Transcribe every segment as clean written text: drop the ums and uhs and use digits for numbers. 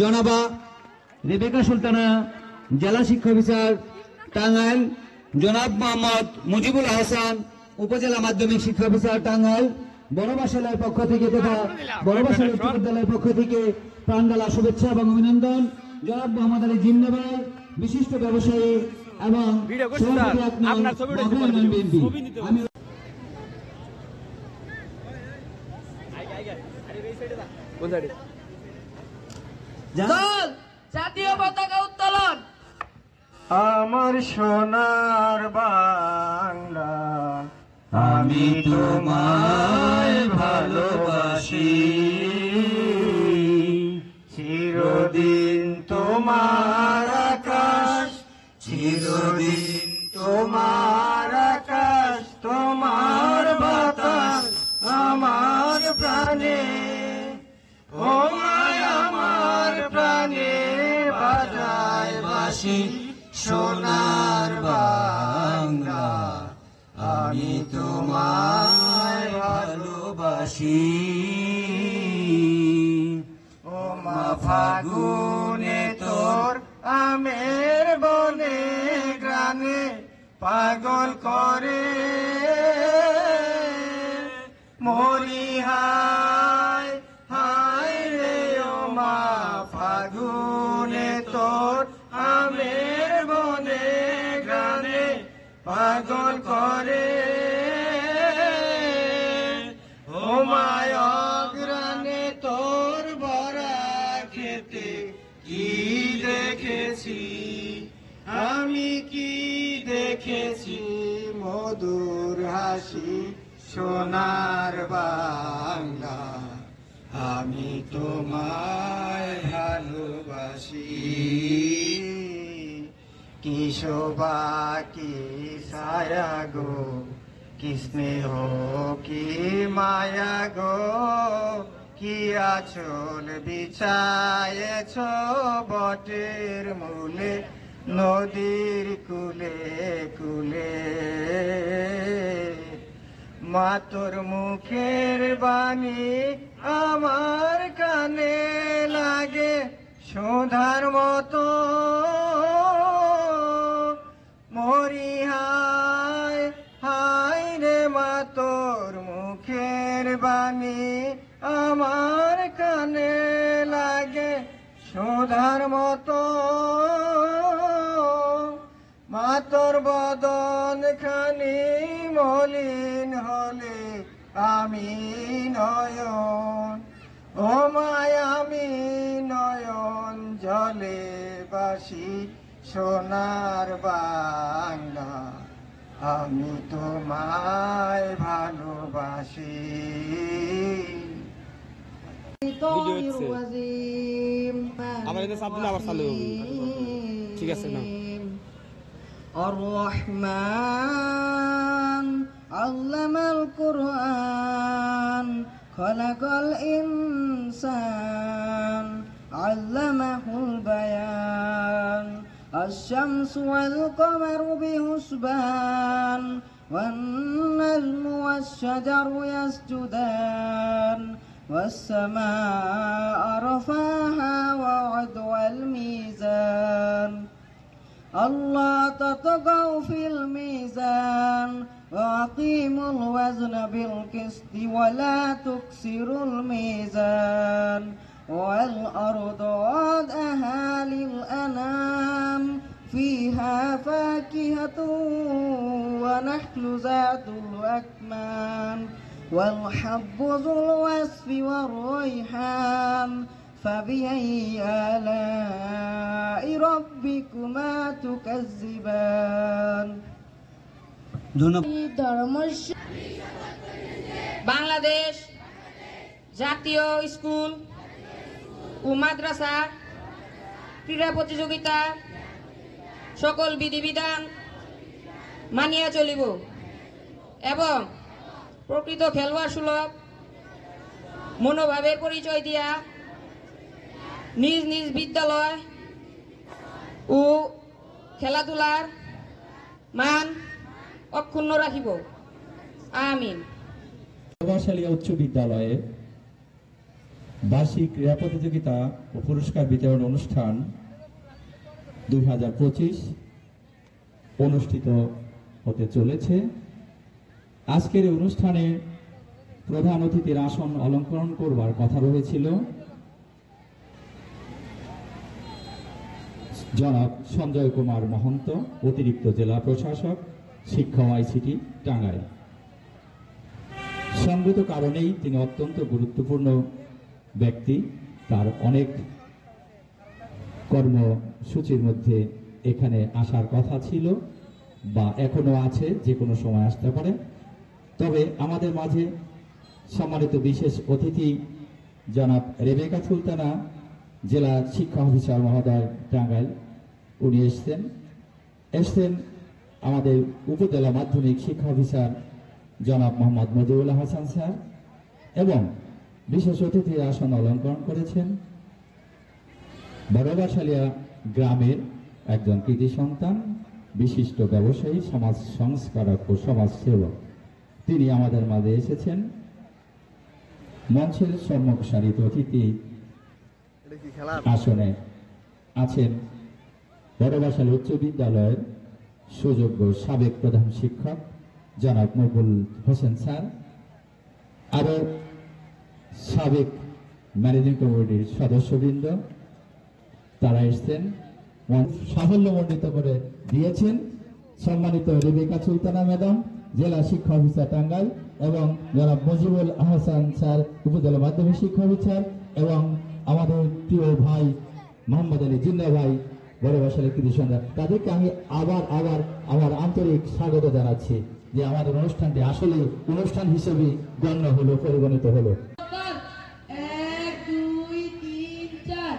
জনাবা রেবেকা সুলতানা, জেলা শিক্ষা অফিসার টাঙ্গাইল। জনাব মোহাম্মদ মুজিবুল হাসান, উপজেলা মাধ্যমিক শিক্ষা অফিসার টাঙ্গাইল। বড়বাসালের পক্ষ থেকে তথা বড়বাসাল উচ্চ বিদ্যালয়ের পক্ষ থেকে প্রাণঢালা শুভেচ্ছা এবং অভিনন্দন। জনাব মোহাম্মদ আলী জিন্না ভাই, বিশিষ্ট ব্যবসায়ী এবং জাতীয় পতাকা উত্তোলন। আমার সোনার বাংলা, আমি তোমায় ভালোবাসি, চিরদিন তোমার আকাশ, চিরদিন তোমার আকাশ, তোমার বাতাস আমার প্রাণে, ও মায় আমার প্রাণে বাজায় বাঁশি সোনার বাংলা, আমি তোমায় ভালোবাসি। ও মা ফাগুনে তোর আমের বনে গ্রানে পাগল করে মরি, হায় হায় রে ও মা ফাগুনে তোর আমের বনে গ্রানে পাগল করে, ও মায় অগ্রানে তোর বরা খেতে কি দেখেছি, আমি কি দেখেছি, মধুর হাসি সোনার বাংলা, আমি তোমায় ভালোবাসি। কি শোভা কি ছায়া গো, কি স্নেহ কি মায়া গো, কি আঁচল বিছায়েছ বটের মূলে, নদীর কুলে কুলে, মা তোর মুখের বাণী আমার কানে লাগে সুধার মতো, মরি হায় হায় রে মা তোর মুখের বাণী আমার কানে লাগে সুধার মতো, মা তোর বদন খানি মলিন হলে আমি নয়ন, ও মায় আমি নয়ন জলে বাসি সোনার বাংলা, আমি তোমায় ভালোবাসি। আমার এটা সাবধানে আবার চালু হবে, ঠিক আছে না? الرحمن علم القرآن خلق الإنسان علمه البيان الشمس والقمر بحسبان والنجم والشجر يسجدان والسماء رفعها ووضع الميزان الله تطغوا في الميزان وأقيموا الوزن بالقسط ولا تكسروا الميزان والأرض وضعها للأنام فيها فاكهة ونخل ذات الأكمام والحب ذو العصف والريحان فبأي آلاء ربكما تكذبان। বাংলাদেশ জাতীয় স্কুল ও মাদ্রাসা ক্রীড়া প্রতিযোগিতা সকল বিধিবিধান মানিয়া চলিব এবং প্রকৃত খেলোয়াড় সুলভ মনোভাবের পরিচয় দিয়া নিজ নিজ বিদ্যালয় ও খেলাধুলার মান অক্ষুণ্ণ রাখিব। আমিন। বড়বাসালিয়া উচ্চ বিদ্যালয়ে বার্ষিক ক্রীড়া প্রতিযোগিতা ও পুরস্কার বিতরণ অনুষ্ঠান 2025 অনুষ্ঠিত হতে চলেছে। আজকের এই অনুষ্ঠানে প্রধান অতিথির আসন অলঙ্করণ করবার কথা রয়েছিল জনাব সঞ্জয় কুমার মহন্ত, অতিরিক্ত জেলা প্রশাসক, শিক্ষা আইসিটি টাঙ্গাইল। সঙ্গত কারণেই তিনি অত্যন্ত গুরুত্বপূর্ণ ব্যক্তি। তার অনেক কর্মসূচির মধ্যে এখানে আসার কথা ছিল বা এখনো আছে, যে কোনো সময় আসতে পারে। তবে আমাদের মাঝে সম্মানিত বিশেষ অতিথি জনাব রেবেকা সুলতানা, জেলা শিক্ষা অফিসার মহোদয় টাঙ্গাইল, উনি এসছেন আমাদের উপজেলা মাধ্যমিক শিক্ষা অফিসার জনাব মোহাম্মদ মজিবুল হাসান স্যার, এবং বিশেষ অতিথির আসন অলঙ্করণ করেছেন বড়বাসালিয়া গ্রামের একজন কৃতি সন্তান, বিশিষ্ট ব্যবসায়ী, সমাজ সংস্কারক ও সমাজসেবক। তিনি আমাদের মাঝে এসেছেন। মঞ্চের সম্মুখ সারিতে অতিথি আসনে আছেন বড়বাসালী উচ্চ বিদ্যালয়ের সুযোগ্য সাবেক প্রধান শিক্ষক জনাব মকবুল হোসেন স্যার, আরো সাবেক ম্যানেজিং কমিটির সদস্যবৃন্দ, তারা এসছেন, সাফল্যমণ্ডিত করে দিয়েছেন। সম্মানিত রেবেকা সুলতানা ম্যাডাম, জেলা শিক্ষা অফিসার টাঙ্গাইল, এবং জনাব মজিবুল আহসান স্যার, উপজেলা মাধ্যমিক শিক্ষা অফিসার, এবং আমাদের প্রিয় ভাই মোহাম্মদ আলী জিন্না ভাই, বড়বাসালের কৃতি সন্তান, তাদেরকে আমি আবার আমার আন্তরিক স্বাগত জানাচ্ছি যে আমাদের অনুষ্ঠানটি আসলে অনুষ্ঠান হিসেবে গণ্য হলো, পরিগণিত হলো। 1 2 3 4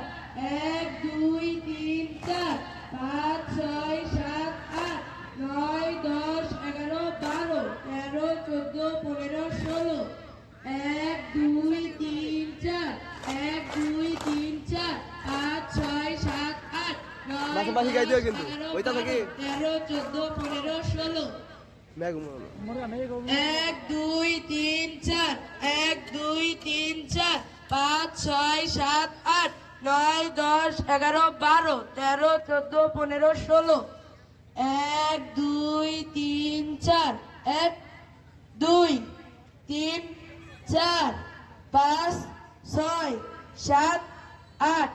1 2 3 4 5 6 7 8 9 10 11 12 13 14 15 16 1 2 3 4 1 2 3 4 5 6 7 8 9 বাসা গাই দিও কিন্তু ওইটা থেকে 13 14 15 16 1 2 3 4 1 2 3 4 5 6 7 8 9 10 11 12 13 14 15 16 1 2 3 4 1 2 3 4 5 6 7 8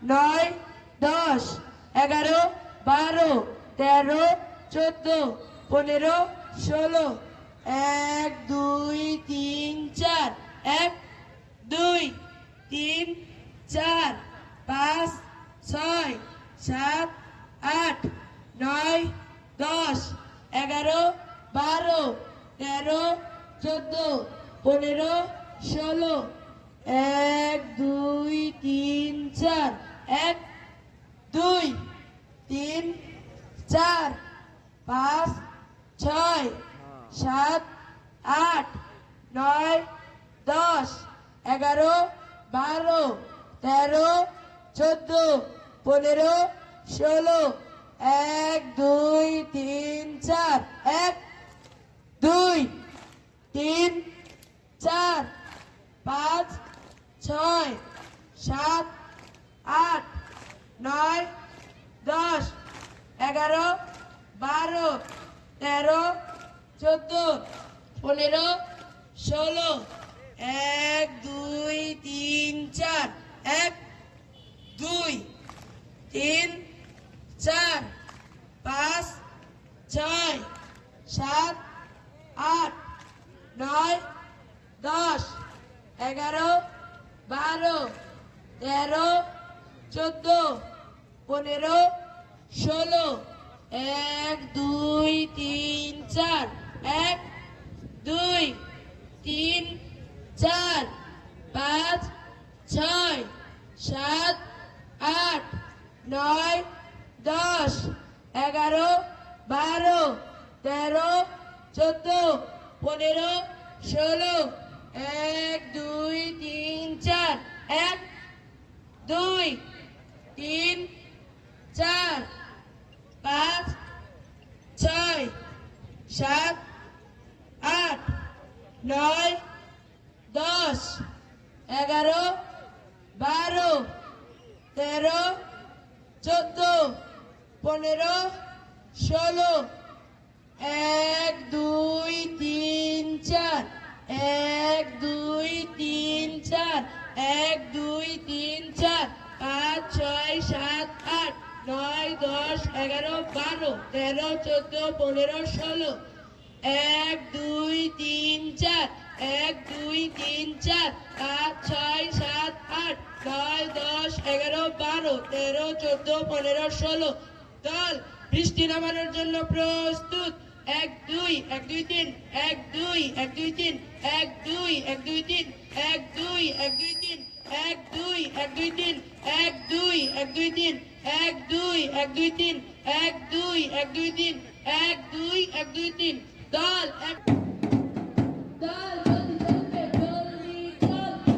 9 10 11 12 13 14 15 16 1 2 3 4 1 2 3 4 5 6 7 8 9 10 11 12 13 14 15 16 1 2 3 4 1 2 3 4 5 6 7 8 9 10 11 12 13 14 15 16 1 2 3 4 1 2 3 4 5 6 7 8 9 10 11 12 13 14 15 16 1 2 3 4 1 2 3 4 5 6 7 8 9 10 11 12 13 14 15 16 1 2 3 4 1 2 3 4 5 6 7 8 9 10 11 12 13 14 15 16 1 2 3 4 1 2 3 4 5 6 7 8 9 10 11 12, 13, 14, 15, 16, 1, 2, 3, 4, 1, 2, 3, 4, 1, 2, 3, 4, 5, 6, 7, 8, 9, 10, 11, 12, 13, 14, 15, 16, 1, 2, 3, 4, 1, 2, 3, 4, 5, 6, 7, 8, 9, 10, 11, 12, 13, 14, 15, 16, দল বৃষ্টি নামানোর জন্য প্রস্তুত 1, 2, 1, 2, 3, 1, 2, 1, 2, 3, 1, 2, 1, 2, 3, 1, 2, 1, 2, 3, 1, 2, 1, 2, 3, 1, 2, 1, 2, 3, 1, 2, 1, 2, 3, 1, 2, 1, 2, 3, 1, 2, 1, 2, 3, দল দল জলদি চলবে জলদি চল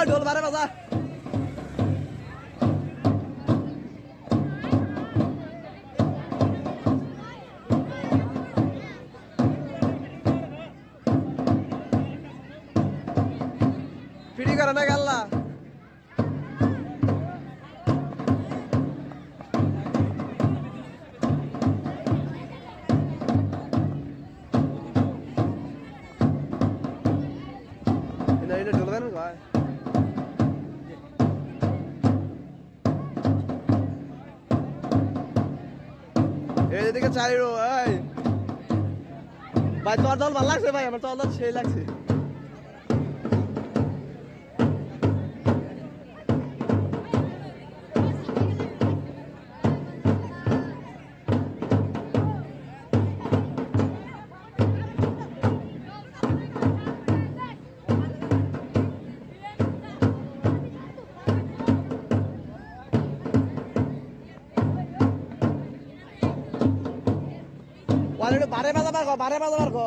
ঢোল বারে বাজা ফিরি করে না গাল্লা এটা ঢোল গান গায় এদিকে চালিরো ভাই ভাই তোর দল ভালো লাগছে ভাই আমার তোর দল সেই লাগছে বারে বাজাবার গো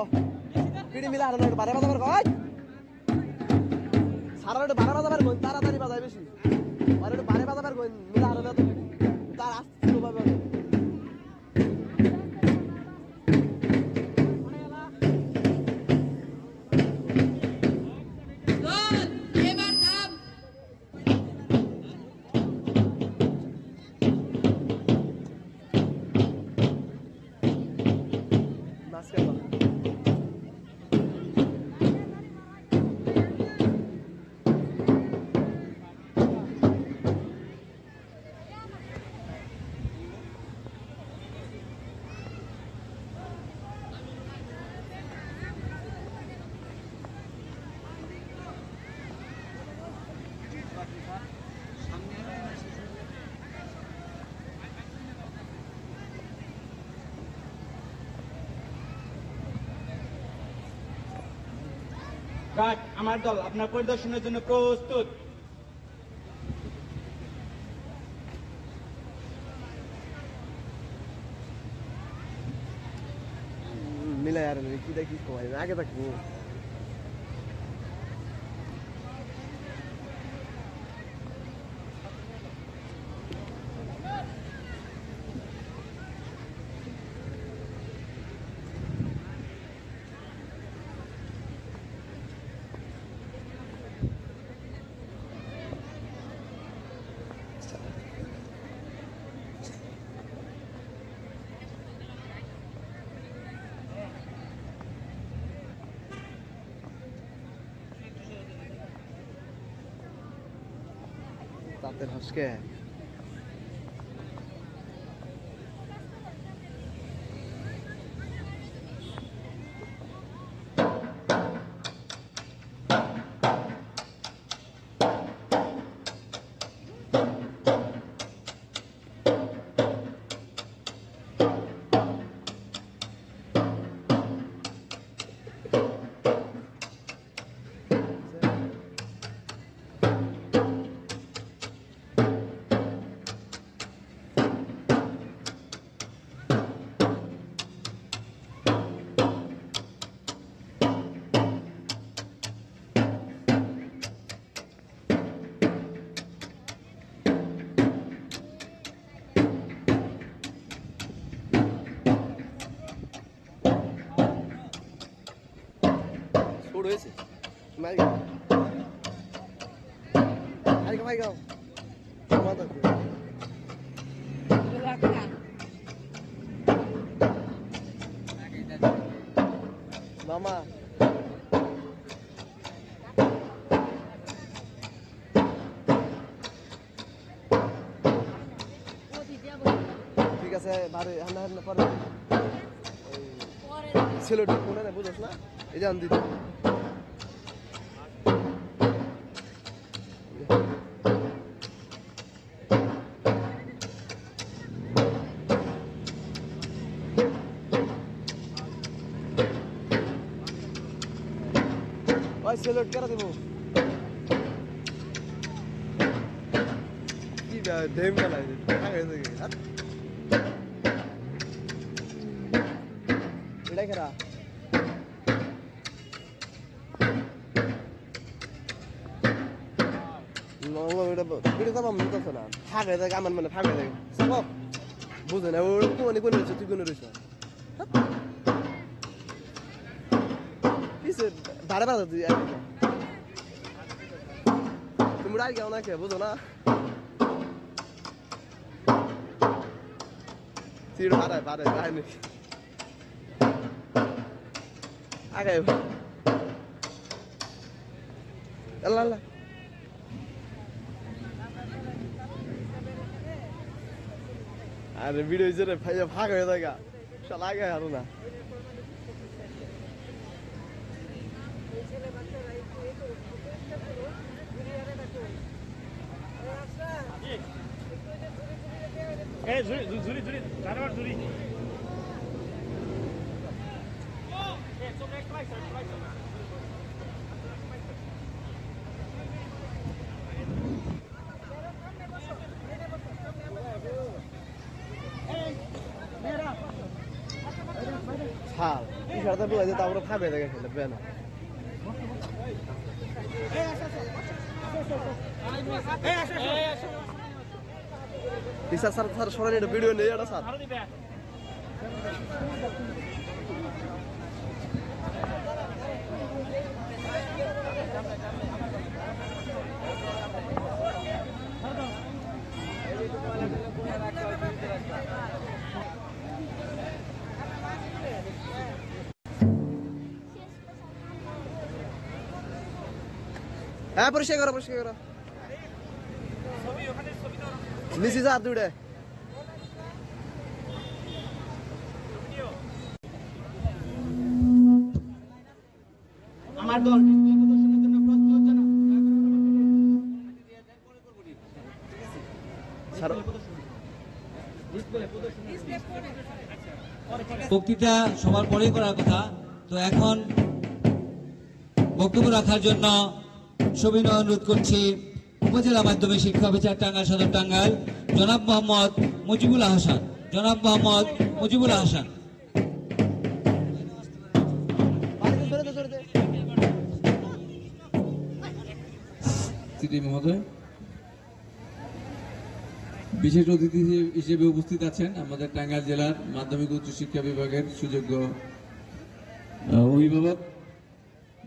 পিড়ি মিলা হারানো বারে বাজাবার গো সারা বারে বাজাবার গো তাড়াতাড়ি বাজায় বেশি বারে বাজাবার গো মিলা হারানো তো তার আসছে ভাবে দল এবার থাম গার্ড আমার দল আপনার পরিদর্শনের জন্য প্রস্তুত মিলাই আর কি দেখি কই আগে থাকবো তাতে হসকে ছোট হয়েছে মাই গাও মাই গাও মাথা মামা ঠিক আছে বারে হানা হানা পরে ছেলেটা কোনে না বুঝছ না এই যে আনদি ওই সেলুট করে দেব কি দেম না লাগে আগে থেকে এটা কেরা নলো এটা তো মামু তো না ফাগে দেয় আমার মানে ফাগে দেয় সব বুঝে না ওর কোনে কোনে রয়েছে তুই কোনে রয়েছে কিসে বারে বারে তুই তুমি রাই গাও না কে বুঝো না তুই বারে বারে গায় নি আগে আল্লাহ আল্লাহ আরে ভিডিও জেরে ভাইয়া ভাগ হয়ে যায় গা শালা আগে হারো না এই ঝুরি জানাবার ঝুরি ছাল এই শাড়িটা বলে যে তারপরে ফাঁবে দেখে খেলে বেনা স্যার স্যার স্যার সরানি একটা ভিডিও নেই এটা স্যার হ্যাঁ পরিষ্কার করো নিচে যা দুড়ে আমার দল প্রদর্শনের জন্য প্রস্তুত জানাও বক্তৃতা সবার পরেই করার কথা তো এখন বক্তব্য রাখার জন্য সবিনয় অনুরোধ করছি উপজেলা মাধ্যমিক শিক্ষা অফিসার টাঙ্গাইল সদর টাঙ্গাইল জনাব মোহাম্মদ মুজিবুল হাসান সিটি মহোদয়, বিশেষ অতিথি হিসেবে উপস্থিত আছেন আমাদের টাঙ্গাইল জেলার মাধ্যমিক উচ্চ শিক্ষা বিভাগের সুযোগ্য অভিভাবক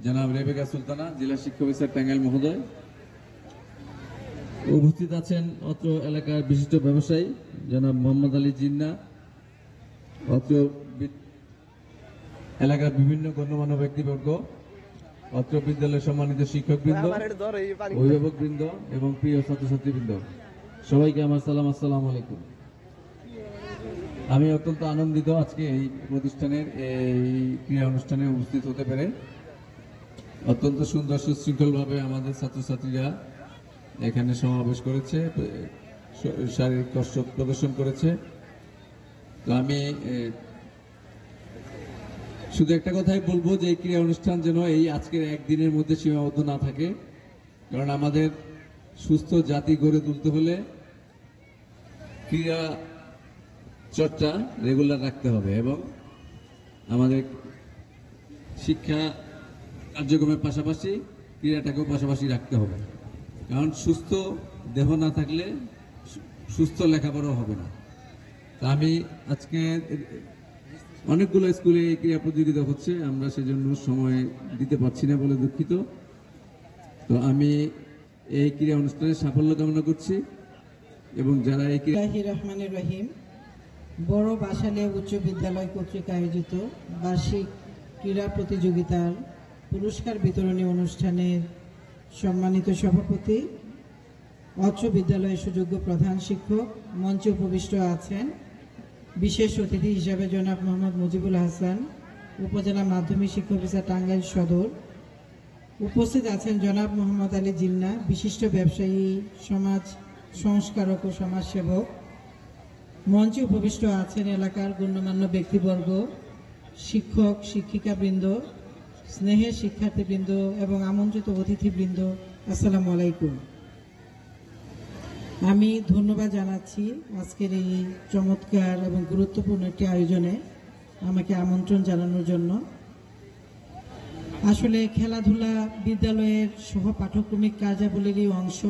জনাব রেবেকা সুলতানা, জেলা শিক্ষা অফিসার টাঙ্গাইল মহোদয়। উপস্থিত আছেন অত্র এলাকার বিশিষ্ট ব্যবসায়ী জনাব মোহাম্মদ আলী জিন্না, অত্র এলাকার বিভিন্ন গণ্যমান্য ব্যক্তিবর্গ, অত্র বিদ্যালয়ের সম্মানিত শিক্ষকবৃন্দ, অভিভাবকবৃন্দ এবং প্রিয় ছাত্রছাত্রীবৃন্দ, সবাইকে আমার সালাম, আসসালামু আলাইকুম। আমি অত্যন্ত আনন্দিত আজকে এই প্রতিষ্ঠানের এই ক্রীড়া অনুষ্ঠানে উপস্থিত হতে পেরে। অত্যন্ত সুন্দর সুশৃঙ্খলভাবে আমাদের ছাত্রছাত্রীরা এখানে সমাবেশ করেছে, শারীরিক কসরত প্রদর্শন করেছে। তো আমি শুধু একটা কথাই বলবো যে এই ক্রীড়া অনুষ্ঠান যেন এই আজকের একদিনের মধ্যে সীমাবদ্ধ না থাকে, কারণ আমাদের সুস্থ জাতি গড়ে তুলতে হলে ক্রীড়া চর্চা রেগুলার রাখতে হবে এবং আমাদের শিক্ষা কার্যক্রমের পাশাপাশি ক্রীড়াটাকেও পাশাপাশি রাখতে হবে, কারণ সুস্থ দেহ না থাকলে সুস্থ লেখাপড়াও হবে না। তা আমি আজকে অনেকগুলো স্কুলে এই ক্রীড়া প্রতিযোগিতা হচ্ছে, আমরা সেজন্য সময় দিতে পারছি না বলে দুঃখিত। তো আমি এই ক্রীড়া অনুষ্ঠানের সাফল্য কামনা করছি এবং যারা এই রহমানুর রহিম বড় বাসালিয়া উচ্চ বিদ্যালয় কর্তৃক আয়োজিত বার্ষিক ক্রীড়া প্রতিযোগিতার পুরস্কার বিতরণী অনুষ্ঠানের সম্মানিত সভাপতি, অত্র বিদ্যালয়ের সুযোগ্য প্রধান শিক্ষক, মঞ্চে উপবিষ্ট আছেন বিশেষ অতিথি হিসাবে জনাব মোহাম্মদ মুজিবুল হাসান, উপজেলা মাধ্যমিক শিক্ষা অফিসার টাঙ্গাইল সদর। উপস্থিত আছেন জনাব মোহাম্মদ আলী জিন্না, বিশিষ্ট ব্যবসায়ী, সমাজ সংস্কারক ও সমাজসেবক। মঞ্চে উপবিষ্ট আছেন এলাকার গণ্যমান্য ব্যক্তিবর্গ, শিক্ষক শিক্ষিকাবৃন্দ, স্নেহের শিক্ষার্থীবৃন্দ এবং আমন্ত্রিত অতিথিবৃন্দ। আসসালামু আলাইকুম। আমি ধন্যবাদ জানাচ্ছি আজকের এই চমৎকার এবং গুরুত্বপূর্ণ একটি আয়োজনে আমাকে আমন্ত্রণ জানানোর জন্য। আসলে খেলাধুলা বিদ্যালয়ের সহ পাঠ্যক্রমিক কার্যাবলীরই অংশ।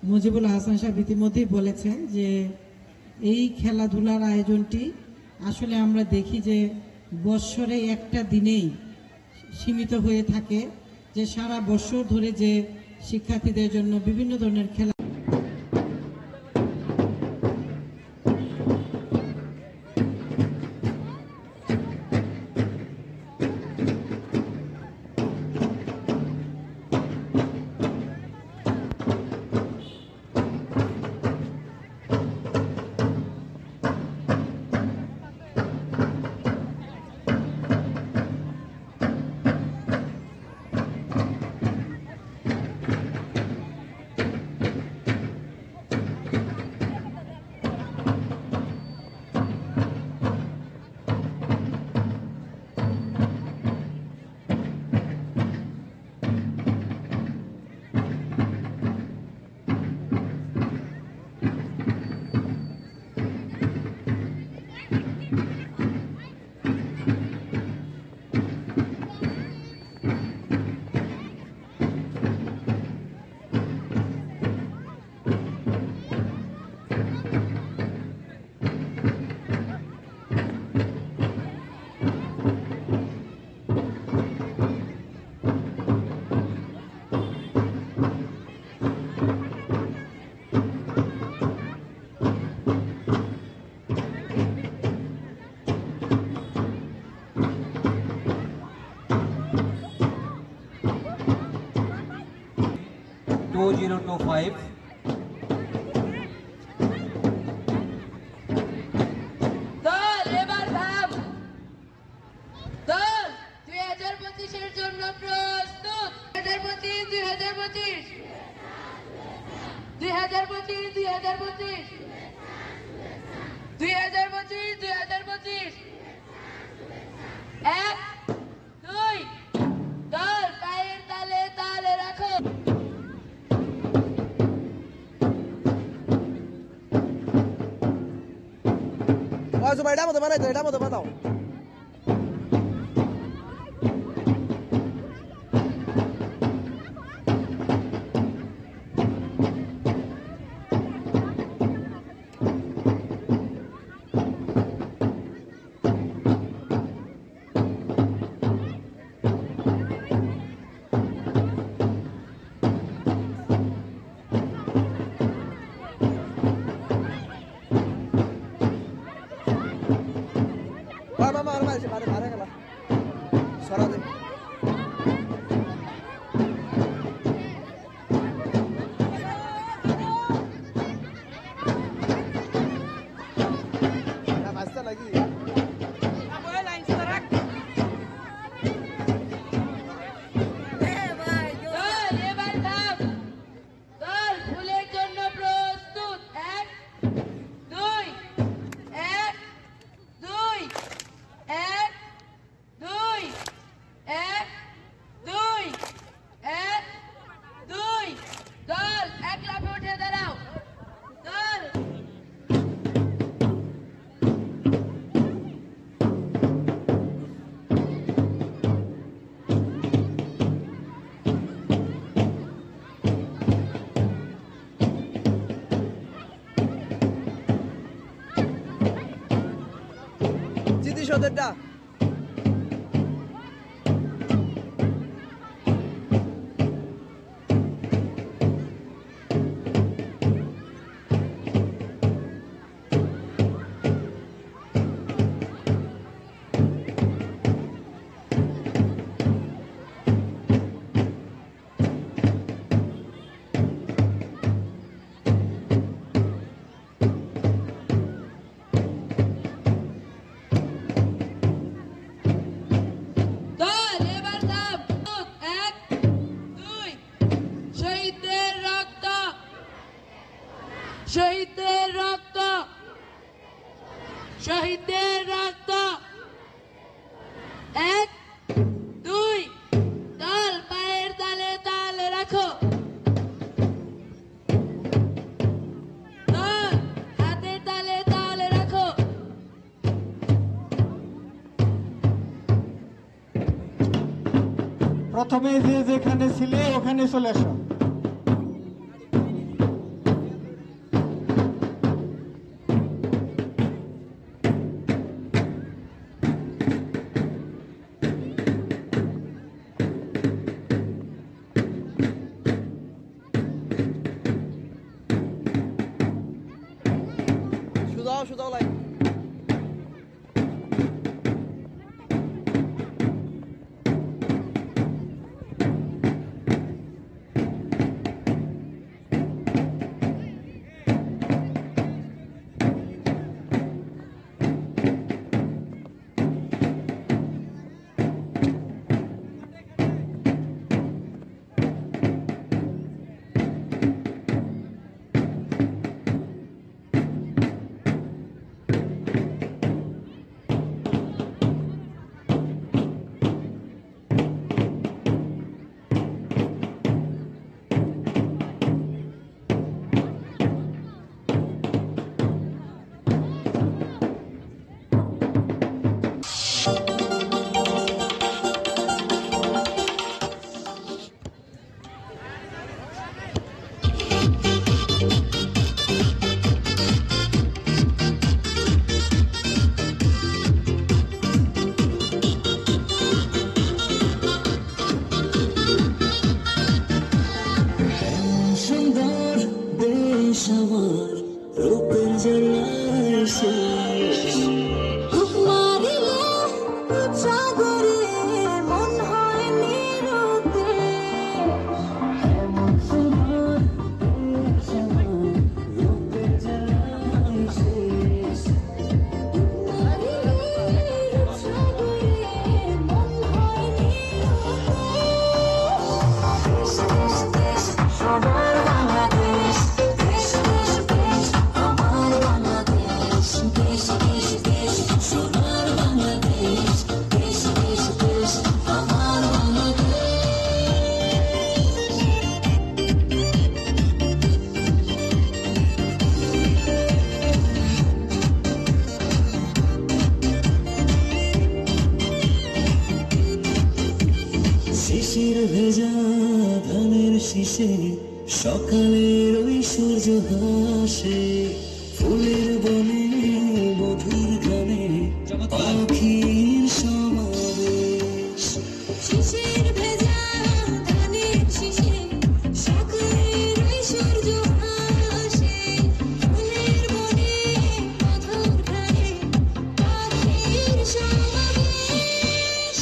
মুজিবুল হাসান সাহেব ইতিমধ্যেই বলেছেন যে এই খেলাধুলার আয়োজনটি আসলে আমরা দেখি যে বৎসরে একটা দিনেই সীমিত হয়ে থাকে, যে সারা বছর ধরে যে শিক্ষার্থীদের জন্য বিভিন্ন ধরনের খেলা দল এবার ভাব। দল 2025-এর জন্য প্রস্তুত। 2025 2025 2025 2025 2025 এক দুই দল পায়ের তালে তালে রাখো। এটা মতো বানাইতো, এটা মতো বানাও। মামা আর মাইছে বারে বারে গেল সরা দে। না বাস্তা লাগি দল এবার ভাব। দল ফুলের জন্য প্রস্তুত। এক দুই এক 25 ওদেরটা দল এবার দাম এক দুই শহীদদের রক্ত শহীদদের রক্ত শহীদদের রক্ত এক দুই দল পায়ের তালে তাল রাখো দল হাতের তালে তাল রাখো প্রথমে যে যেখানে ছিলে ওখানে চলে আসো। সুদাও লাইন শিশির ভেজা ধানের শীষে সকালের ওই সূর্য হাসে ফুলের বনে মধুর গানে পাখির সমাবেশ শিশির ভেজা ধানের শীষে সকালের ওই সূর্য হাসে ফুলের বনে মধুর গানে পাখির সমাবেশ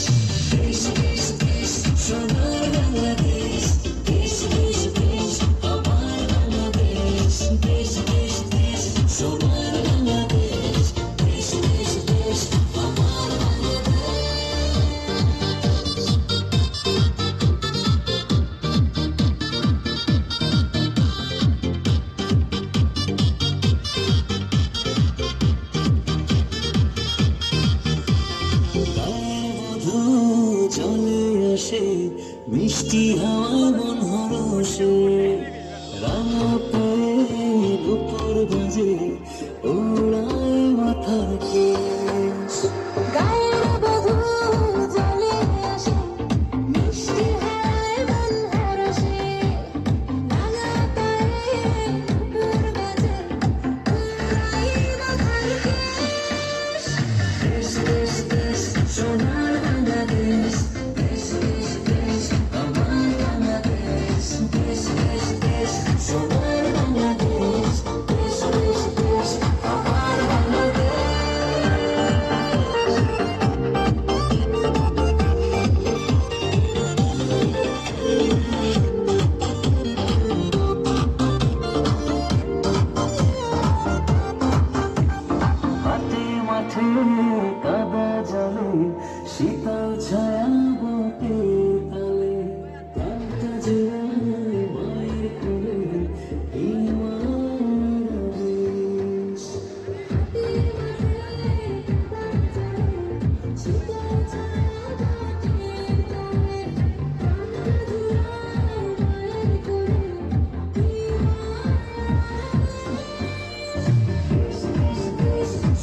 দেশ দেশ দেশ সোনার বাংলাদেশ দেশ দেশ দেশ আমার বাংলাদেশ দেশ দেশ দেশ সোনার বাংলাদেশ দেশ দেশ দেশ আমার বধূ চলে আসে মিষ্টি হাওয়া মন হরসে রাঙা পায়ে দুপুর বাজে ওড়ায় মাথার কেশ গায়ের বধূ চলে আসে মিষ্টি হাওয়ায় মন হরসে রাঙা পায়ে দুপুর বাজে ওড়ায় মাথার কেশ দেশ দেশ কাদা জলে শীতল ছায়া বটে তালে পাল্টা জোড়ায় মায়ের কোলে এই মায়ের আবেশ।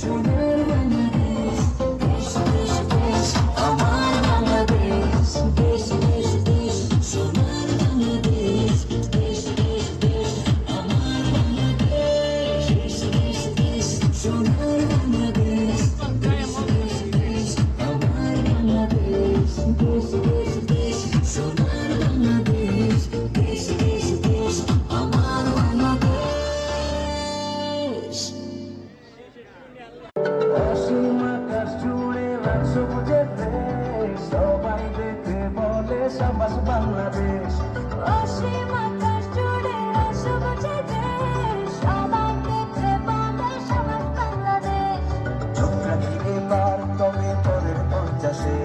সোনার বাংলাদেশ, দেশ দেশ দেশ আমার বাংলাদেশ, দেশ দেশ দেশ সোনার বাংলাদেশ, দেশ দেশ দেশ আমার বাংলাদেশ, দেশ দেশ দেশ সোনার বাংলাদেশ, দেশ দেশ দেশ আমার বাংলাদেশ, দেশ দেশ দেশ সোনার বাংলাদেশ, দেশ দেশ দেশ আমার বাংলাদেশ। অসীম আকাশ জুড়ে লাল সবুজের দেশ, সবাই দেখে বলে সাবাস বাংলাদেশ। অসীম আকাশ জুড়ে সবুজের দেশ, সবাই দেখে বলে সাবাস বাংলাদেশ। চোখ রাখি এবার তবে পরের 50-এ,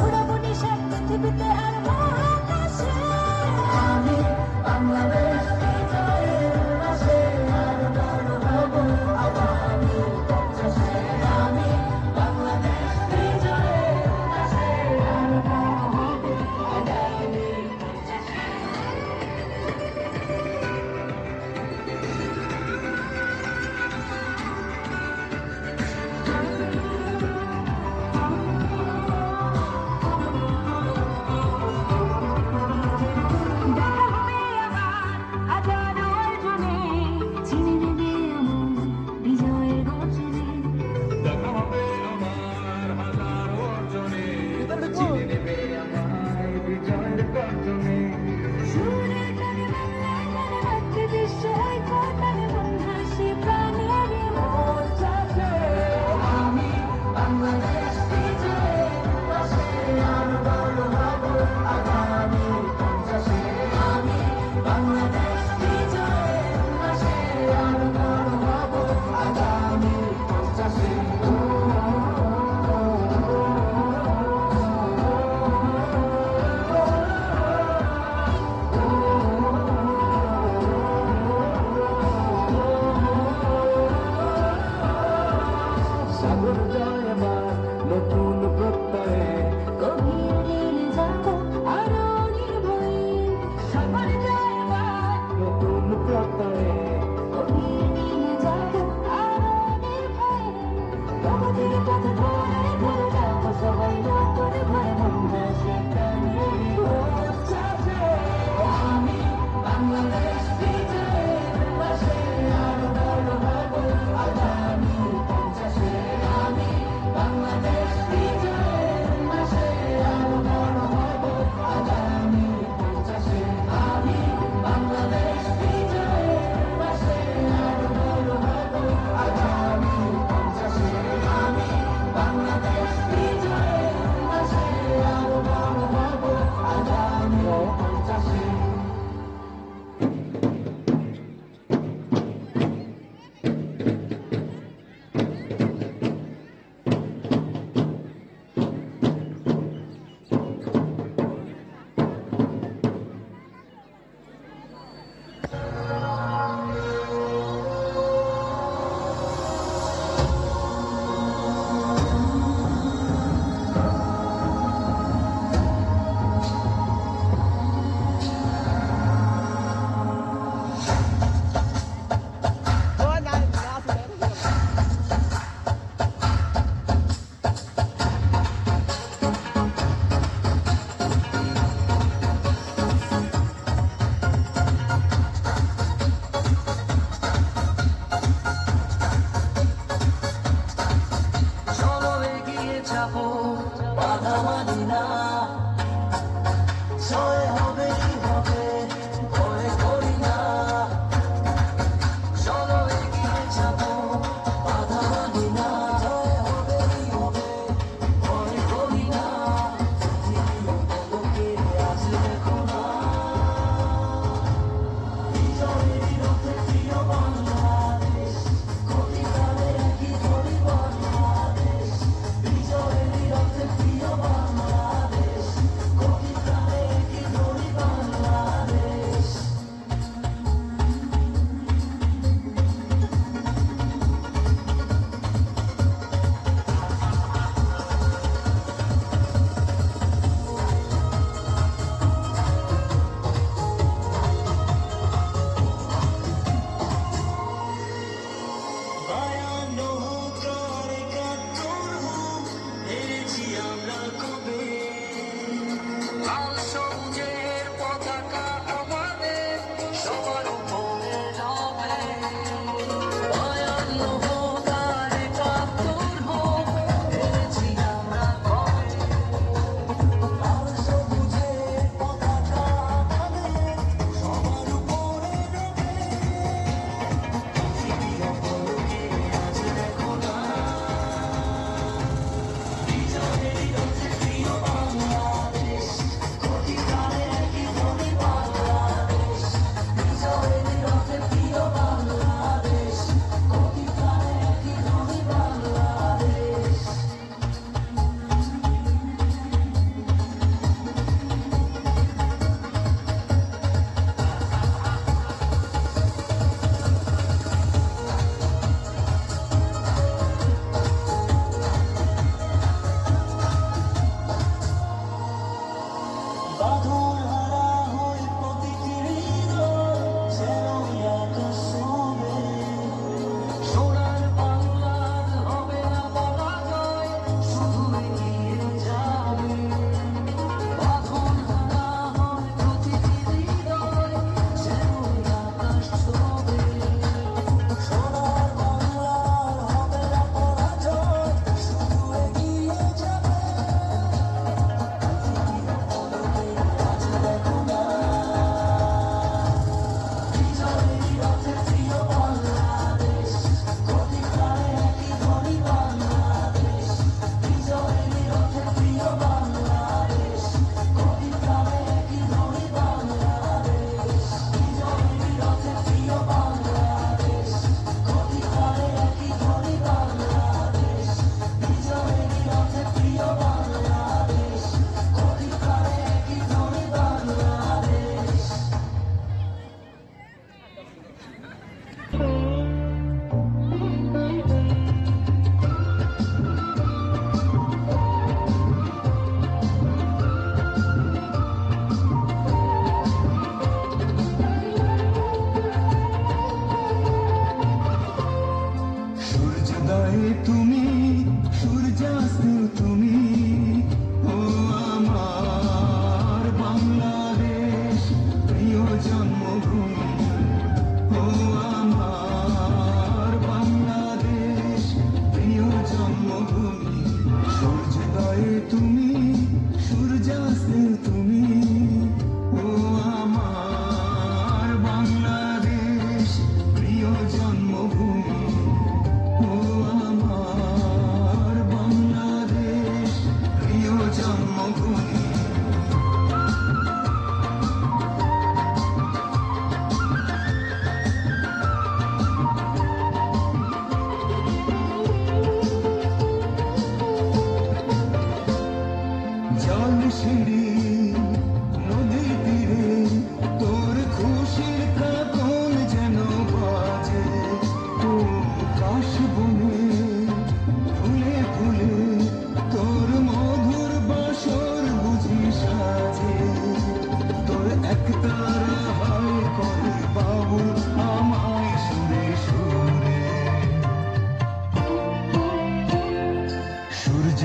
উড়াবো নিশান পৃথিবীতে আর মহাকাশে। আমি বাংলাদেশ বিজয়ের উল্লাসে আর বড় হব আগামী 50-এ। আমি বাংলাদেশ বিজয়ের উল্লাসে আর বড় হব আগামী 50-এ।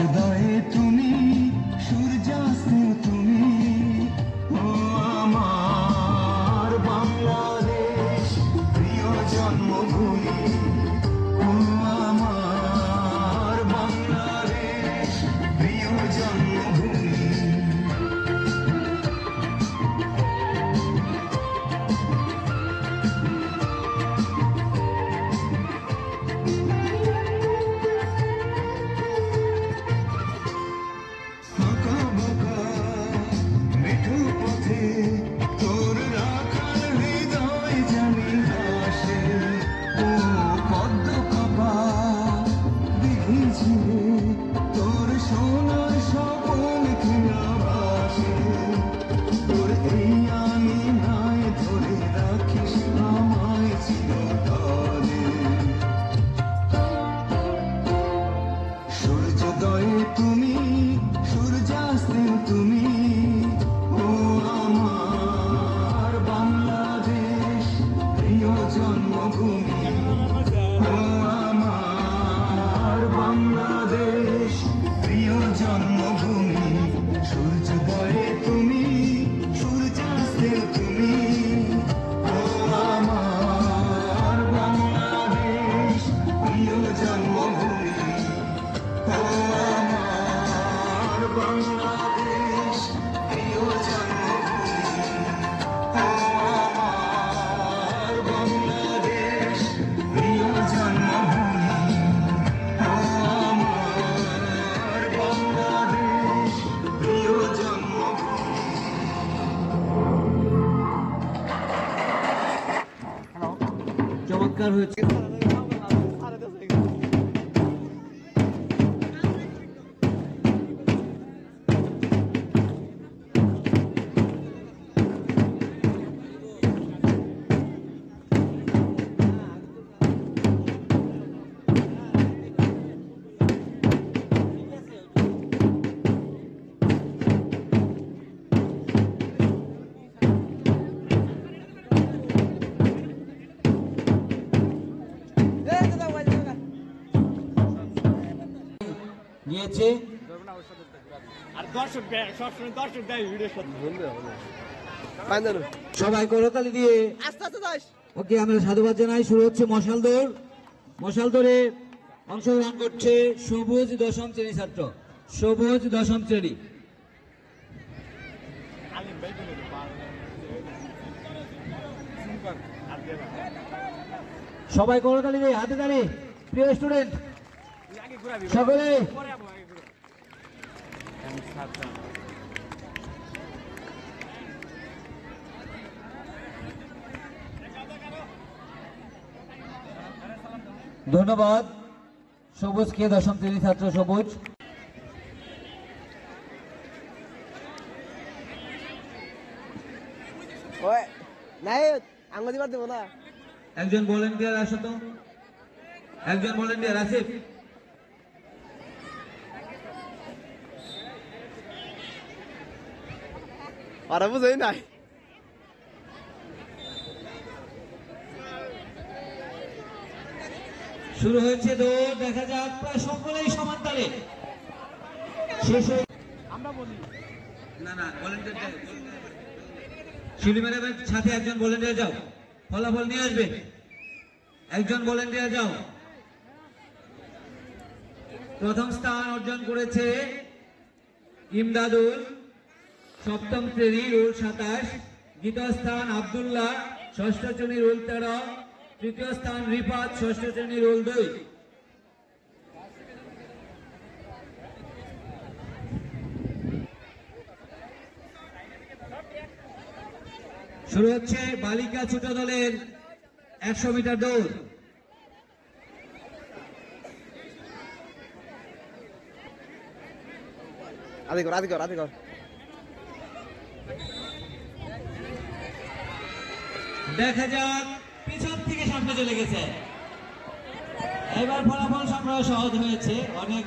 সূর্যোদয়ে তুমি সূর্যাস্তে তুমি ও আমার বাংলাদেশ প্রিয় জন্মভূমি ও আমার বাংলাদেশ প্রিয় জন্মভূমি ফাঁকা বাঁকা মেঠো পথে তোর রাখার হৃদয় জানি আসে ও পদ্ম কাপা দিঘি ঝিরে তোর সোনার স্বপন খেলা ভাসে তোর এই আমি নাই ধরে রাখিস আমায় চিরকালে সূর্যোদয়ে তুমি সূর্যাস্তে তুমি ও আমার বাংলাদেশ প্রিয় জন্মভূমি ও আমার বাংলাদেশ প্রিয় জন্মভূমি সূর্যোদয়ে তুমি সূর্যাস্তে তুমি ও আমার বাংলাদেশ প্রিয় জন্মভূমি ও আমার বাংলাদেশ প্রিয় জন্মভূমি ও আমার বাংলাদেশ প্রিয় জন্মভূমি ও আমার বাংলাদেশ প্রিয় জন্মভূমি চমৎকার হয়েছে। নিয়েছে আর দর্শক দেয় সবসময় দর্শক দেয় ভিডিওর সাথে সবাই করতালি দিয়ে আস্তে আস্তে যাস ওকে আমরা সাধুবাদ জানাই। শুরু হচ্ছে মশাল দৌড়। মশাল দৌড়ে অংশগ্রহণ করছে সবুজ দশম শ্রেণী ছাত্র, সবুজ দশম শ্রেণী। সবাই করতালি দিয়ে হাতে তালি। প্রিয় স্টুডেন্ট সকলে ধন্যবাদ সবুজকে, দশম শ্রেণী ছাত্র সবুজ। ওই নাই আঙ্গুল দিবার দেবো না একজন ভলেন্টিয়ার আসো তো, একজন ভলেন্টিয়ার আসিফ। ওরা বুঝেই নাই শুরু হয়েছে দৌড়, দেখা যাক প্রায় সকলেই সমান তালে শেষ হয়ে না না ভলেন্টিয়ার শিলি ম্যাডামের সাথে একজন ভলেন্টিয়ার যাও, ফলাফল নিয়ে আসবে। একজন ভলেন্টিয়ার যাও। প্রথম স্থান অর্জন করেছে ইমদাদুল, সপ্তম শ্রেণী, রোল 27। দ্বিতীয় স্থান আব্দুল্লাহ, ষষ্ঠ শ্রেণী, রোল 13। তৃতীয় স্থান রিফাত, ষষ্ঠ শ্রেণী, রোল 2। শুরু হচ্ছে বালিকা ছোট দলের 100 মিটার দৌড়। আদি কর আদি কর আদি কর দেখা যাক পিছন থেকে সামনে চলে গেছে। এবার ফলাফল সংগ্রহ সহজ হয়েছে অনেক।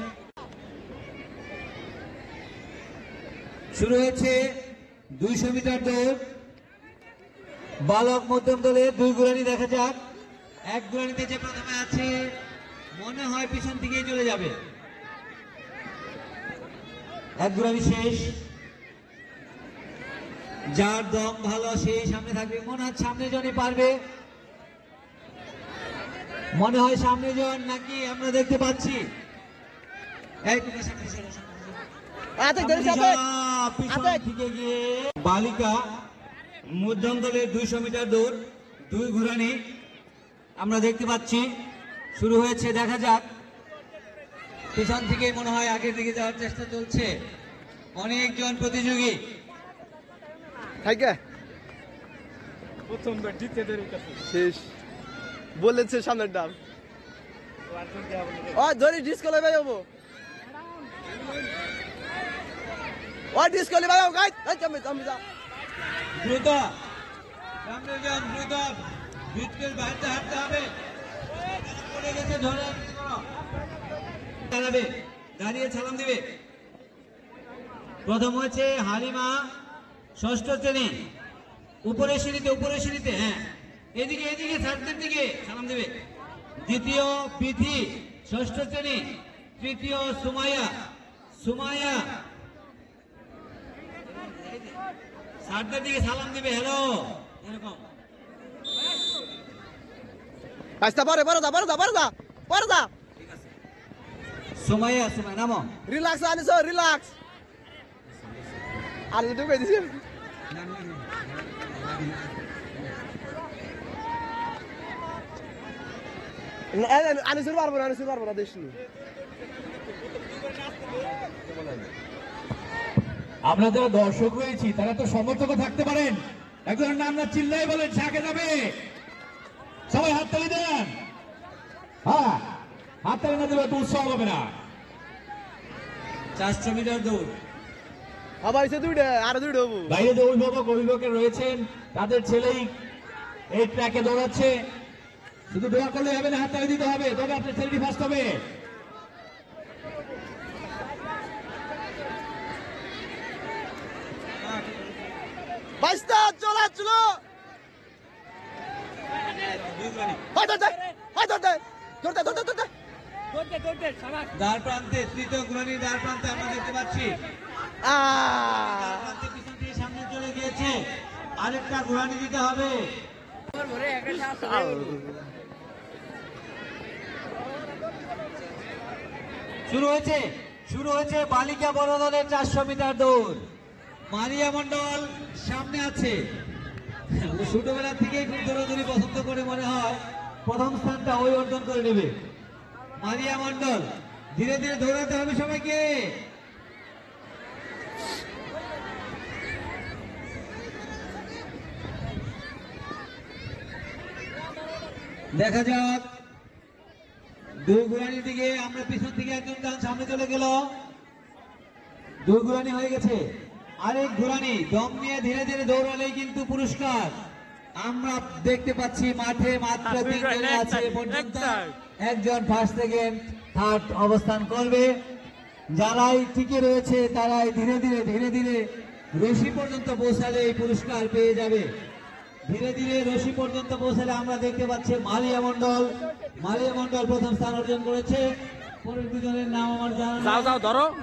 শুরু হয়েছে 200 মিটার দৌড়। বালক মধ্যম দলের 2 গোলানি দেখা যাক। 1 গোলানিতে যে প্রথমে আছে মনে হয় পিছন দিকেই চলে যাবে। এক ঘুরানি শেষ। যার দম ভালো সেই সামনে থাকবে। মনে হয় সামনে জনই পারবে, মনে হয় সামনে জন নাকি আমরা দেখতে পাচ্ছি। পিছন থেকে গিয়ে বালিকা মধ্যম দলের 200 মিটার দৌড় 2 ঘুরানি আমরা দেখতে পাচ্ছি শুরু হয়েছে। দেখা যাক, পিছন থেকে মনে হয় আগের দিকে যাওয়ার চেষ্টা চলছে অনেকজন প্রতিযোগী। শেষ বলেছে সামনের ডাল ধরে ডিসকলে ভাই হবো ডিসকলে ভাই দ্রুত সামনে যান, দ্রুত বিটকেল বাইরে হাঁটতে হবে। পড়ে গেছে, ধরে চালাবে, দাঁড়িয়ে সালাম দিবে। প্রথম হয়েছে হালিমা, 6ষ্ঠ শ্রেণী, উপরে সিঁড়িতে, হ্যাঁ এদিকে সার্জের দিকে সালাম দেবে। দ্বিতীয় বিধি, 6ষ্ঠ শ্রেণী। তৃতীয় সুমাইয়া সার্জের দিকে সালাম দিবে, হ্যালো এরকম। সুমাইয়া নামো। রিল্যাক্স আনিস, রিল্যাক্স আর দুটো কই দিছি। আনিসুর পারবো না দেশনি। আমরা যারা দর্শক রয়েছি তারা তো সমর্থকও থাকতে পারেন। একজনের নাম না চিল্লাই বলেন, ছাকে যাবে, সবাই হাততালি দেন। হ্যাঁ, হাততালি না দিলে তো উৎসাহ হবে না। 400 মিটার দৌড় আবার দুইটা আর দুইটা হবো। বাইরে যে অভিভাবক রয়েছেন তাদের ছেলেই এই ট্র্যাকে দৌড়াচ্ছে। শুধু দোয়া করলে হবে না, হাততালি দিতে হবে, তবে আপনার ছেলেটি ফার্স্ট হবে। বাইস্তা চলো দ্বার প্রান্তে, তৃতীয় ঘুরানি দ্বার প্রান্তে আমরা দেখতে পাচ্ছি। পিছন থেকে সামনে চলে গিয়েছে, আরেকটা ঘুরানি দিতে হবে। শুরু হয়েছে বালিকা বড় দলের 400 মিটার দৌড়। মারিয়া মন্ডল সামনে আছে, ছোটবেলা থেকেই খুব দৌড়াদৌড়ি পছন্দ করে, মনে হয় প্রথম স্থানটা ওই অর্জন করে নেবে। মারিয়া মন্ডল, ধীরে ধীরে দৌড়াতে হবে সবাইকে। দেখা যাক, 2 ঘুরানির দিকে আমরা পিছন থেকে একজন গান সামনে চলে গেল। 2 ঘুরানি হয়ে গেছে, আরেক ঘুরানি। দম নিয়ে ধীরে ধীরে দৌড়ালেই কিন্তু পুরস্কার। আমরা দেখতে পাচ্ছি মাঠে মাত্র 3 জন আছে পর্যন্ত, একজন ফার্স্ট সেকেন্ড থার্ড অবস্থান করবে। যারাই টিকে রয়েছে তারাই ধীরে ধীরে রশি পর্যন্ত পৌঁছালে এই পুরস্কার পেয়ে যাবে। ধীরে ধীরে রশি পর্যন্ত পৌঁছালে আমরা দেখতে পাচ্ছি মালিয়া মন্ডল প্রথম স্থান অর্জন করেছে। পরের দুজনের নাম আমার জানা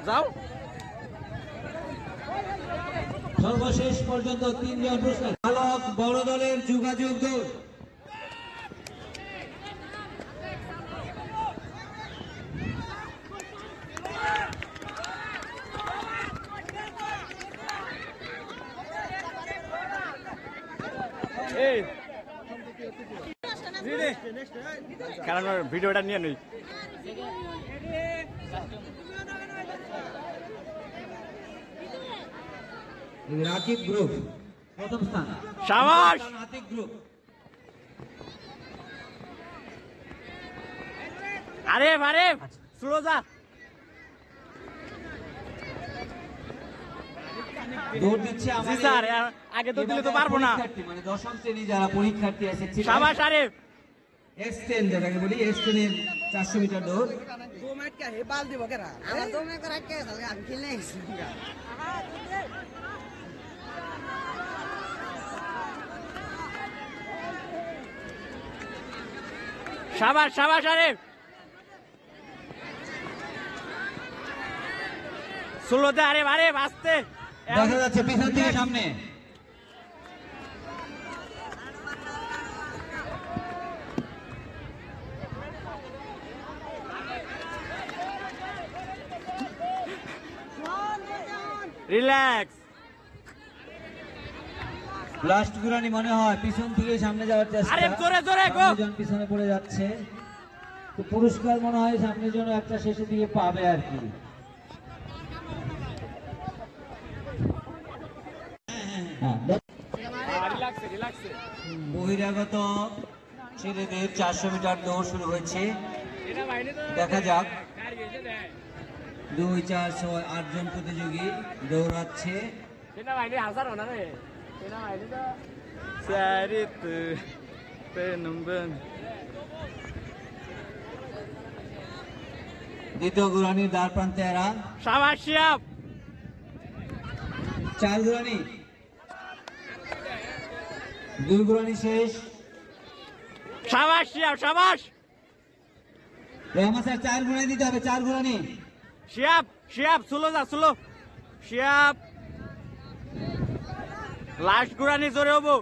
যাও সর্বশেষ পর্যন্ত 3 জন পুরস্কার। বালক বড় দলের যোগাযোগ দৌড়, কারণ ভিডিওটা নিয়ে নেই। রাকিব গ্রুপ প্রথম স্থান, শাবাশ। আতিক গ্রুপ, আরে স্লো যা। দৌড় দিচ্ছে আমাদের। স্যার আগে তো দিলে তো পারবো না। মানে 10ম শ্রেণী যারা পরীক্ষার্থী আছে, শাবাশ আরিফ। S10 যেটাকে বলি, S10 এর 400 মিটার দৌড়। শাবাশ আরিফ। ষোলোতে আরে আরে বাঁচতে দেখা যাচ্ছে পিছন থেকে সামনে। রিল্যাক্স। লাস্ট গুরানি মনে হয় পিছন থেকে সামনে যাওয়ার চেষ্টা। আরে জোরে জোরে গো। জন পিছনে পড়ে যাচ্ছে, তো পুরস্কার মনে হয় সামনের জন্য একটা শেষের দিকে পাবে আর কি। বহিরাগত ছেলেদের 400 মিটার দৌড় শুরু হয়েছে। দেখা যাক 2, 4, 6, 8 জন প্রতিযোগী দৌড়াচ্ছে। দ্বিতীয় গুরানির দ্বার প্রান্তে এরা। সাবাস শিয়াব। 4 গুরানি, 2 গুরানি শেষ। সাবাস শিয়াব সাবাস। রহমান স্যার 4 গুরানি দিতে হবে, 4 গুরানি। শিয়াব শিয়াব স্লো যা স্লো। শিয়াব লাস্ট গুরানি জোরে হবো।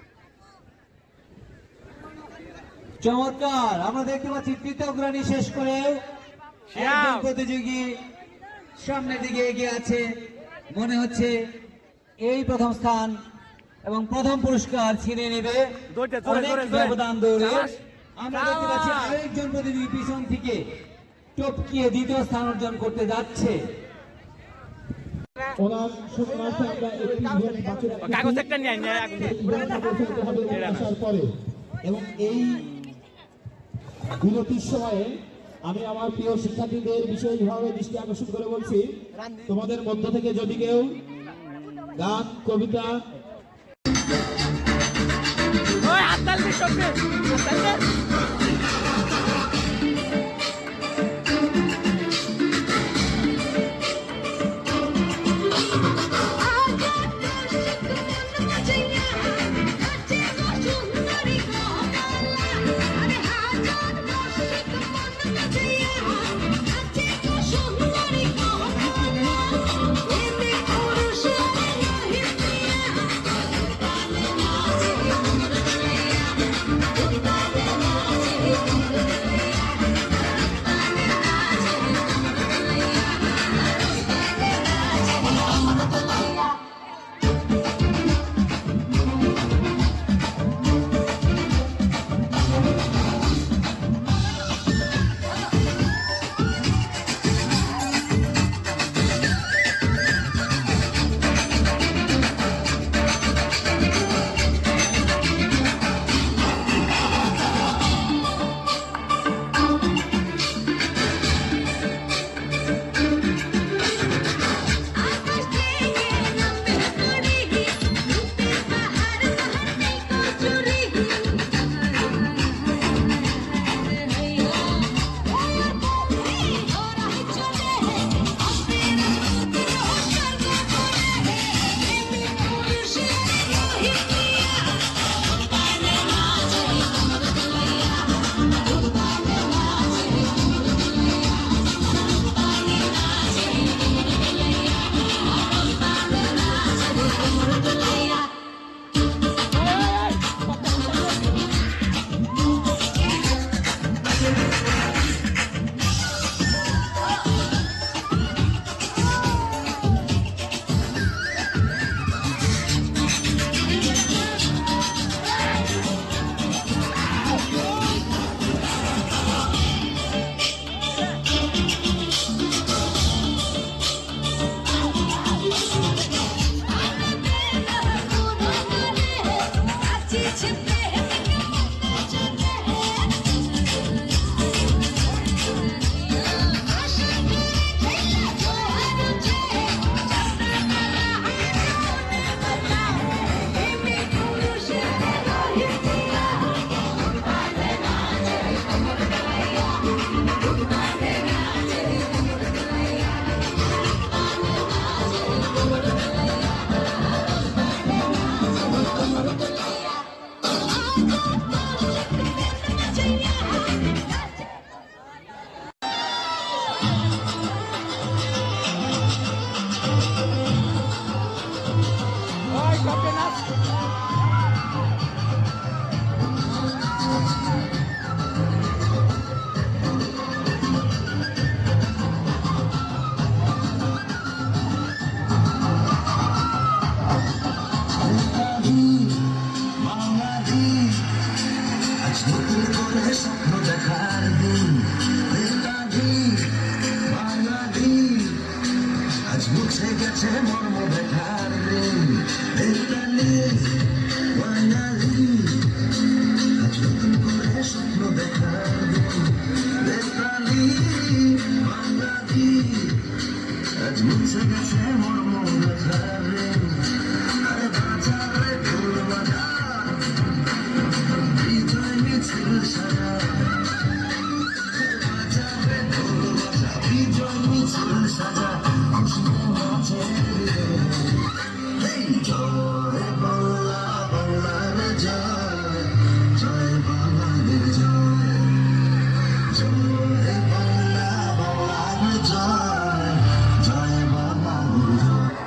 চমৎকার, আমরা দেখতে পাচ্ছি তৃতীয় গুরানি শেষ করে একজন প্রতিযোগী সামনের দিকে এগিয়ে আছে। মনে হচ্ছে এই প্রথম স্থান এবং প্রথম পুরস্কার ছিনে নেবে। অনেক ব্যবধান দৌড়ে আমরা দেখতে পাচ্ছি আরেকজন প্রতিযোগী পিছন থেকে টপকিয়ে দ্বিতীয় স্থান অর্জন করতে যাচ্ছে। কাগজ একটা নিয়ে এবং এই বিরতির সময়ে আমি আমার প্রিয় শিক্ষার্থীদের বিশেষভাবে দৃষ্টি আকর্ষণ করে বলছি, তোমাদের মধ্য থেকে যদি কেউ গান, কবিতা, আজ মুছে গেছে মর্ম ব্যথার ঋণ বেতালি বাঙালি আজ নতুন করে স্বপ্ন দেখার দিন বেতালি বাঙালি আজ মুছে গেছে মর্ম ব্যথার ঋণ আরে বাজারে ঢোল বাজা বিজয় মিছিল সারা বাজারে ঢোল বাজা বিজয় মিছিল সাজা জয় বাংলা বাংলার জয় জয় বাংলার জয় জয় বাংলা বাংলার জয় জয় বাংলার জয়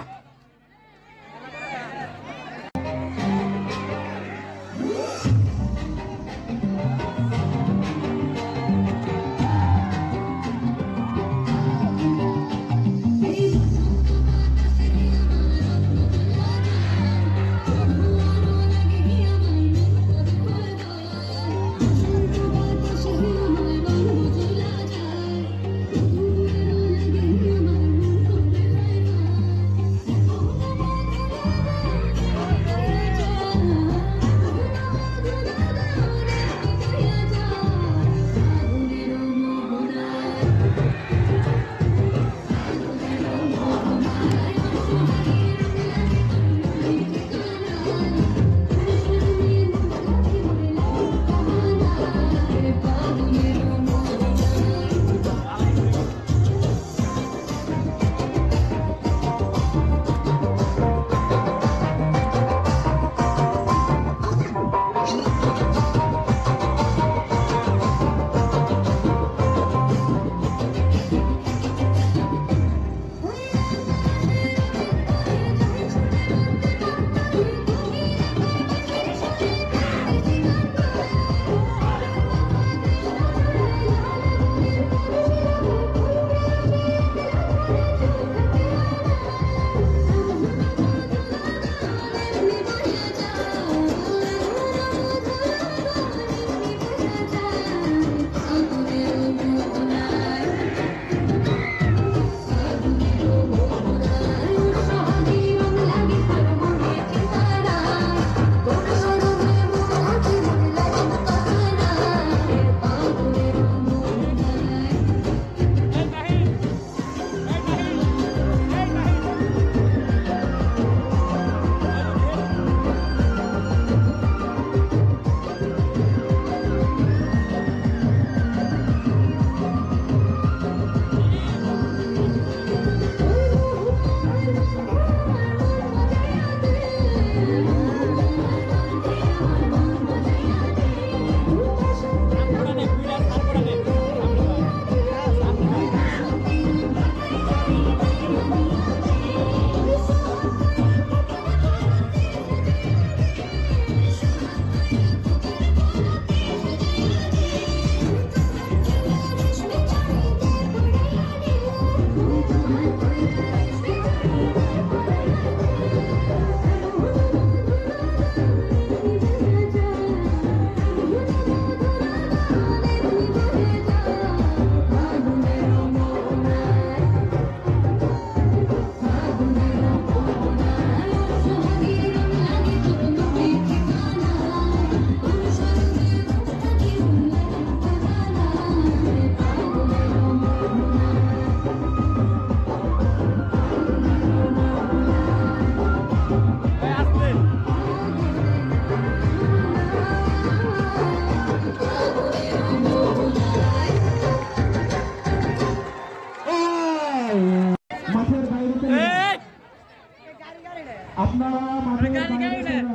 আপনারা মাঠের বাইরে ছিলেন।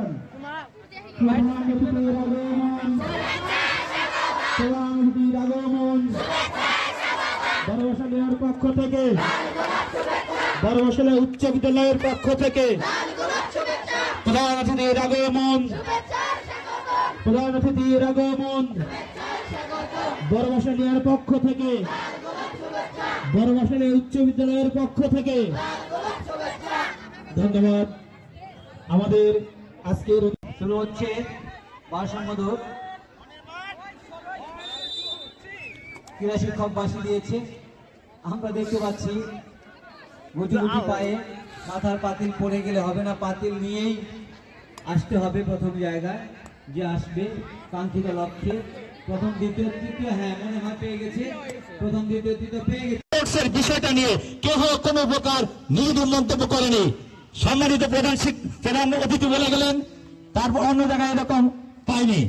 প্রধান অতিথির আগমন, প্রধান অতিথির আগমন বড়বাসালের পক্ষ থেকে, বড়বাসালে উচ্চ বিদ্যালয়ের পক্ষ থেকে প্রধান অতিথির আগমন, প্রধান অতিথির আগমন বড়বাসালিয়ার পক্ষ থেকে, বড়বাসালে উচ্চ বিদ্যালয়ের পক্ষ থেকে ধন্যবাদ। আমাদের আজকের শুরু হচ্ছে ভারসাম্যবোধক ক্রীড়া শিক্ষক বাসী দিয়েছে। আমরা দেখতে পাচ্ছি গুটি গুটি পায়ে মাথার পাতিল পড়ে গেলে হবে না, পাতিল নিয়েই আসতে হবে প্রথম জায়গায়, যে আসবে কাঙ্ক্ষিত লক্ষ্যে। প্রথম দ্বিতীয় তৃতীয়, হ্যাঁ মনে হয় পেয়ে গেছে, প্রথম দ্বিতীয় তৃতীয় পেয়ে গেছে। স্পোর্টসের বিষয়টা নিয়ে কেউ কোনো প্রকার নির্দম মন্তব্য করেনি। সম্মানিত প্রধান অতিথি বলে গেলেন, তারপর অন্য জায়গায় এরকম পাইনি।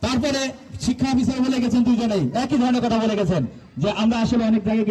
তারপরে শিক্ষা অফিসার বলে গেছেন, দুজনেই একই ধরনের কথা বলে গেছেন যে আমরা আসলে অনেক জায়গায়